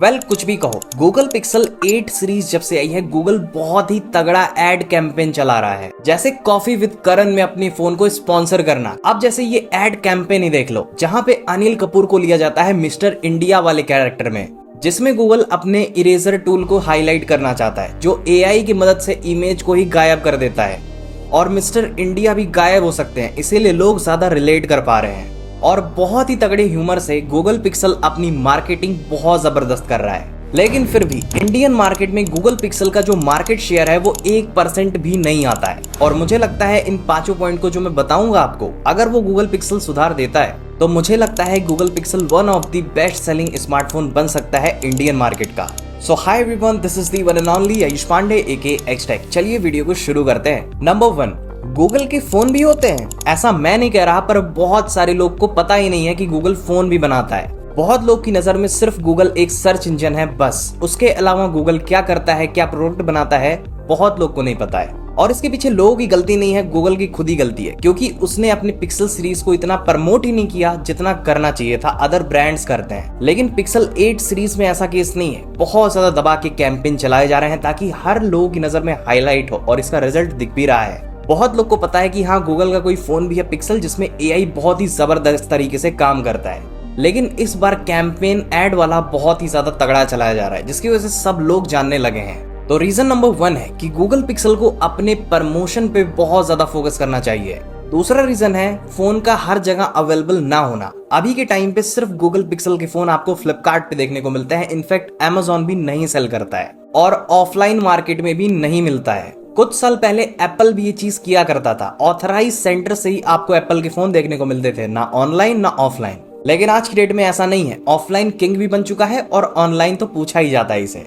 कुछ भी कहो, गूगल पिक्सल 8 सीरीज जब से आई है, गूगल बहुत ही तगड़ा एड कैंपेन चला रहा है। जैसे कॉफी विद करण में अपने फोन को स्पॉन्सर करना। अब जैसे ये एड कैंपेन ही देख लो, जहां पे अनिल कपूर को लिया जाता है मिस्टर इंडिया वाले कैरेक्टर में, जिसमें गूगल अपने इरेजर टूल को हाईलाइट करना चाहता है, जो एआई की मदद से इमेज को ही गायब कर देता है। और मिस्टर इंडिया भी गायब हो सकते हैं, इसीलिए लोग ज्यादा रिलेट कर पा रहे हैं। और बहुत ही तगड़े ह्यूमर से गूगल पिक्सल अपनी मार्केटिंग बहुत जबरदस्त कर रहा है। लेकिन फिर भी इंडियन मार्केट में गूगल पिक्सल का जो मार्केट शेयर है वो 1% भी नहीं आता है। और मुझे लगता है इन 5 पॉइंट को जो मैं बताऊंगा आपको, अगर वो गूगल पिक्सल सुधार देता है तो मुझे लगता है Google Pixel one of the best selling smartphone बन सकता है इंडियन मार्केट का। So hi everyone, this is the one and only Ayush Pandey aka Xtech. चलिए वीडियो को शुरू करते हैं। नंबर 1, गूगल के फोन भी होते हैं। ऐसा मैं नहीं कह रहा, पर बहुत सारे लोग को पता ही नहीं है कि गूगल फोन भी बनाता है। बहुत लोग की नजर में सिर्फ गूगल एक सर्च इंजन है बस, उसके अलावा गूगल क्या करता है, क्या प्रोडक्ट बनाता है, बहुत लोग को नहीं पता है। और इसके पीछे लोगों की गलती नहीं है, गूगल की खुद ही गलती है, क्योंकि उसने अपने पिक्सल सीरीज को इतना प्रमोट ही नहीं किया जितना करना चाहिए था, अदर ब्रांड्स करते हैं। लेकिन पिक्सल 8 सीरीज में ऐसा केस नहीं है। बहुत ज्यादा दबा के कैंपेन चलाए जा रहे हैं ताकि हर लोगों की नजर में हाईलाइट हो, और इसका रिजल्ट दिख भी रहा है। बहुत लोग को पता है कि हाँ, गूगल का कोई फोन भी है पिक्सल, जिसमें एआई बहुत ही जबरदस्त तरीके से काम करता है। लेकिन इस बार कैंपेन एड वाला बहुत ही ज्यादा तगड़ा चलाया जा रहा है, जिसकी वजह से सब लोग जानने लगे हैं। तो रीजन नंबर 1 है कि गूगल पिक्सल को अपने प्रमोशन पे बहुत ज्यादा फोकस करना चाहिए। दूसरा रीजन है फोन का हर जगह अवेलेबल ना होना। अभी के टाइम पे सिर्फ गूगल पिक्सल के फोन आपको फ्लिपकार्ट पे देखने को मिलते हैं। इनफैक्ट Amazon भी नहीं सेल करता है, और ऑफलाइन मार्केट में भी नहीं मिलता है। कुछ साल पहले एप्पल भी ये चीज किया करता था, ऑथराइज सेंटर से ही आपको एप्पल के फोन देखने को मिलते थे, ना ऑनलाइन ना ऑफलाइन। लेकिन आज की डेट में ऐसा नहीं है, ऑफलाइन किंग भी बन चुका है और ऑनलाइन तो पूछा ही जाता है इसे।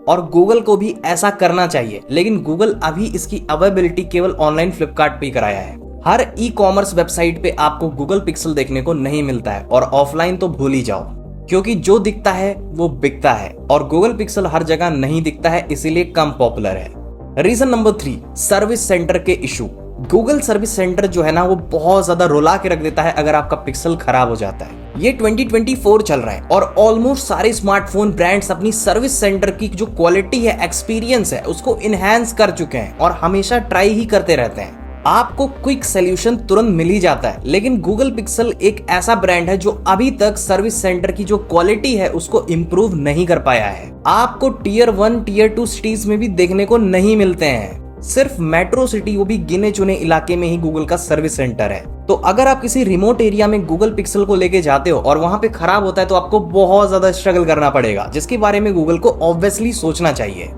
और गूगल को भी ऐसा करना चाहिए, लेकिन गूगल अभी इसकी अवेलेबिलिटी केवल ऑनलाइन फ्लिपकार्ट पे कराया है। हर ई कॉमर्स वेबसाइट पे आपको गूगल पिक्सल देखने को नहीं मिलता है, और ऑफलाइन तो भूल ही जाओ, क्योंकि जो दिखता है वो बिकता है, और गूगल पिक्सल हर जगह नहीं दिखता है, इसीलिए कम पॉपुलर है। रीजन नंबर 3, सर्विस सेंटर के इशू। गूगल सर्विस सेंटर जो है ना, वो बहुत ज्यादा रुला के रख देता है अगर आपका पिक्सल खराब हो जाता है। ये 2024 चल रहा है, और ऑलमोस्ट सारे स्मार्टफोन ब्रांड्स अपनी सर्विस सेंटर की जो क्वालिटी है, एक्सपीरियंस है, उसको इनहैंस कर चुके हैं और हमेशा ट्राई ही करते रहते हैं। आपको क्विक सोल्यूशन तुरंत मिल ही जाता है, लेकिन गूगल पिक्सल एक ऐसा ब्रांड है जो अभी तक सर्विस सेंटर की जो क्वालिटी है उसको इम्प्रूव नहीं कर पाया है। आपको टीयर 1 टीयर 2 सिटीज में भी देखने को नहीं मिलते हैं। सिर्फ मेट्रो सिटी, वो भी गिने चुने इलाके में ही गूगल का सर्विस सेंटर है। तो अगर आप किसी रिमोट एरिया में गूगल पिक्सल को लेके जाते हो और वहां पे खराब होता है, तो आपको बहुत ज्यादा स्ट्रगल करना पड़ेगा, जिसके बारे में गूगल को ऑब्वियसली सोचना चाहिए।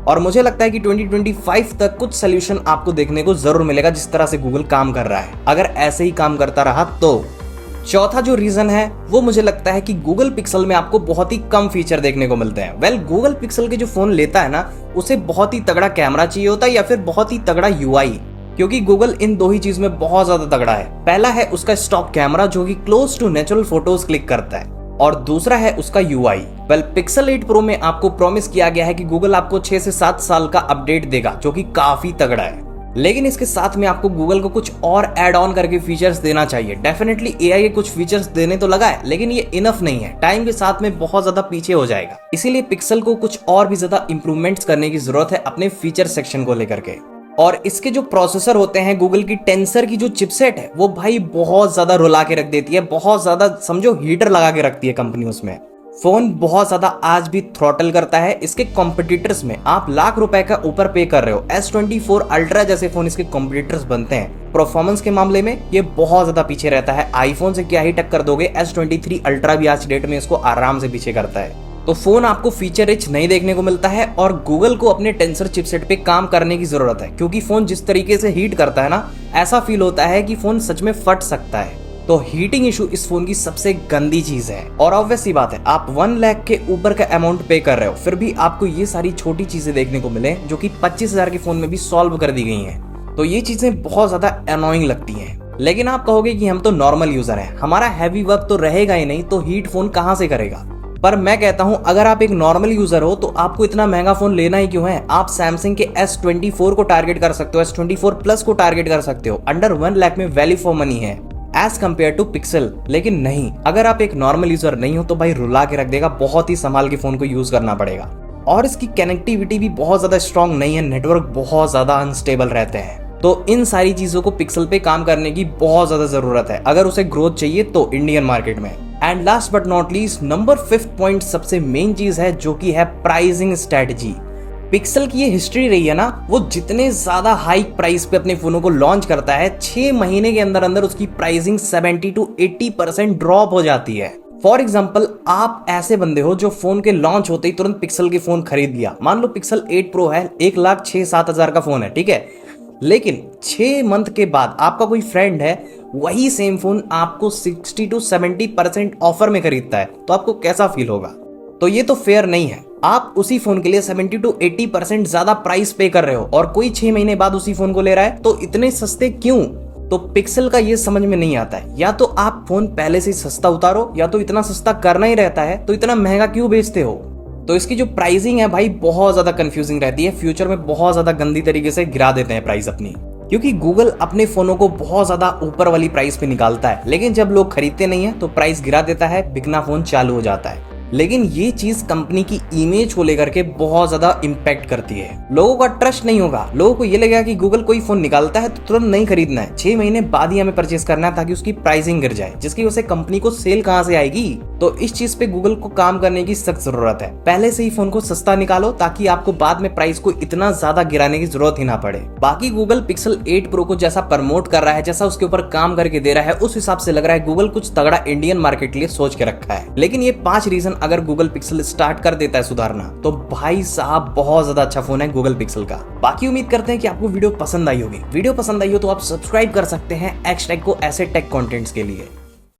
और मुझे लगता है कि 2025 तक कुछ सोल्यूशन आपको देखने को जरूर मिलेगा, जिस तरह से गूगल काम कर रहा है, अगर ऐसे ही काम करता रहा तो। चौथा जो रीजन है वो मुझे लगता है कि गूगल पिक्सल में आपको बहुत ही कम फीचर देखने को मिलते हैं। गूगल पिक्सल के जो फोन लेता है ना, उसे बहुत ही तगड़ा कैमरा चाहिए होता है, या फिर बहुत ही तगड़ा यूआई, क्योंकि गूगल इन दो ही चीज में बहुत ज्यादा तगड़ा है। पहला है उसका स्टॉक कैमरा, जो कि close to natural photos click करता है, और दूसरा है उसका यूआई। पिक्सल 8 प्रो में आपको प्रॉमिस किया गया है कि गूगल आपको 6 से 7 साल का अपडेट देगा, जो कि काफी तगड़ा है। लेकिन इसके साथ में आपको गूगल को कुछ और ऐड ऑन करके फीचर्स देना चाहिए। डेफिनेटली एआई के कुछ फीचर्स देने तो लगा है, लेकिन ये इनफ नहीं है, टाइम के साथ में बहुत ज्यादा पीछे हो जाएगा। इसीलिए पिक्सल को कुछ और भी ज्यादा इंप्रूवमेंट्स करने की जरूरत है अपने फीचर सेक्शन को लेकर के। और इसके जो प्रोसेसर होते हैं, गूगल की टेंसर की जो चिपसेट है, वो भाई बहुत ज्यादा रुला के रख देती है, बहुत ज्यादा समझो हीटर लगा के रखती है कंपनी उसमें। फोन बहुत ज्यादा आज भी थ्रॉटल करता है। इसके कॉम्पिटिटर्स में आप लाख रुपए का ऊपर पे कर रहे हो। S24 अल्ट्रा जैसे फोन इसके कॉम्पिटिटर्स बनते हैं। परफॉर्मेंस के मामले में ये बहुत ज्यादा पीछे रहता है। आईफोन से क्या ही टक्कर दोगे, S23 अल्ट्रा भी आज डेट में इसको आराम से पीछे करता है। तो फोन आपको फीचर रिच नहीं देखने को मिलता है, और गूगल को अपने टेंसर चिपसेट पे काम करने की जरूरत है, क्योंकि फोन जिस तरीके से हीट करता है ना, ऐसा फील होता है कि फोन सच में फट सकता है। तो हीटिंग इशू इस फोन की सबसे गंदी चीज है। और ऑब्वियस सी बात है, आप 1 लाख के ऊपर का अमाउंट पे कर रहे हो, फिर भी आपको ये सारी छोटी चीजें देखने को मिले, जो कि 25,000 के फोन में भी सॉल्व कर दी गई हैं। तो ये चीजें बहुत ज्यादा अनोइंग लगती हैं। लेकिन आप कहोगे कि हम तो नॉर्मल यूजर हैं, हमारा हैवी वर्क तो रहेगा ही नहीं, तो हीट फोन कहां से करेगा। पर मैं कहता हूं, अगर आप एक नॉर्मल यूजर हो तो आपको इतना महंगा फोन लेना ही क्यों है। आप सैमसंग के S24 को टारगेट कर सकते हो, S24 प्लस को टारगेट कर सकते हो। अंडर 1 लाख में वैल्यू फॉर मनी है। As compare to Pixel. लेकिन नहीं, अगर आप एक नॉर्मल यूजर नहीं हो तो भाई रुला के रख देगा, बहुत ही संभाल के फोन को यूज करना पड़ेगा। और इसकी कनेक्टिविटी भी बहुत ज्यादा स्ट्रांग नहीं है, नेटवर्क बहुत ज्यादा अनस्टेबल रहते हैं। तो इन सारी चीजों को पिक्सल पे काम करने की बहुत ज्यादा जरूरत है अगर उसे ग्रोथ चाहिए तो इंडियन मार्केट में। And last but not least, number 5 point सबसे मेन चीज है जो कि है प्राइसिंग स्ट्रेटजी। पिक्सल की ये हिस्ट्री रही है ना, वो जितने ज्यादा हाई प्राइस पे अपने फोनों को लॉन्च करता है, 6 महीने के अंदर अंदर उसकी प्राइसिंग 70 to 80% ड्रॉप हो जाती है। फॉर एग्जाम्पल, आप ऐसे बंदे हो जो फोन के लॉन्च होते ही तुरंत पिक्सल के फोन खरीद लिया। मान लो पिक्सल 8 प्रो है, 1,06,000-7,000 का फोन है, ठीक है। लेकिन 6 मंथ के बाद आपका कोई फ्रेंड है, वही सेम फोन आपको 60 to 70% ऑफर में खरीदता है, तो आपको कैसा फील होगा? तो ये तो फेयर नहीं है। आप उसी फोन के लिए 70 to 80% ज्यादा प्राइस पे कर रहे हो और कोई 6 महीने बाद उसी फोन को ले रहा है, तो इतने सस्ते क्यों? तो पिक्सल का ये समझ में नहीं आता है, या तो आप फोन पहले से सस्ता उतारो, या तो इतना सस्ता करना ही रहता है तो इतना महंगा क्यों बेचते हो? तो इसकी जो प्राइसिंग है भाई बहुत ज्यादा कंफ्यूजिंग रहती है, फ्यूचर में बहुत ज्यादा गंदी तरीके से गिरा देते हैं प्राइस अपनी, क्योंकि गूगल अपने फोनों को बहुत ज्यादा ऊपर वाली प्राइस पे निकालता है, लेकिन जब लोग खरीदते नहीं है तो प्राइस गिरा देता है, बिकना फोन चालू हो जाता है। लेकिन ये चीज कंपनी की इमेज को लेकर के बहुत ज्यादा इम्पैक्ट करती है। लोगों का ट्रस्ट नहीं होगा, लोगों को ये लगेगा कि गूगल कोई फोन निकालता है तो तुरंत नहीं खरीदना है, 6 महीने बाद ही हमें परचेस करना है ताकि उसकी प्राइसिंग गिर जाए, जिसकी वजह से कंपनी को सेल कहां से आएगी। तो इस चीज पे गूगल को काम करने की सख्त जरूरत है। पहले से ही फोन को सस्ता निकालो ताकि आपको बाद में प्राइस को इतना ज्यादा गिराने की जरूरत ही ना पड़े। बाकी गूगल पिक्सल 8 प्रो को जैसा प्रमोट कर रहा है, जैसा उसके ऊपर काम करके दे रहा है, उस हिसाब से लग रहा है गूगल कुछ तगड़ा इंडियन मार्केट के लिए सोच के रखा है। लेकिन ये 5 रीजन अगर गूगल पिक्सल स्टार्ट कर देता है सुधारना, तो भाई साहब बहुत ज्यादा अच्छा फोन है गूगल पिक्सल का। बाकी उम्मीद करते हैं कि आपको वीडियो पसंद आई होगी। वीडियो पसंद आई हो तो आप सब्सक्राइब कर सकते हैं एक्स टेक को ऐसे टेक कंटेंट्स के लिए।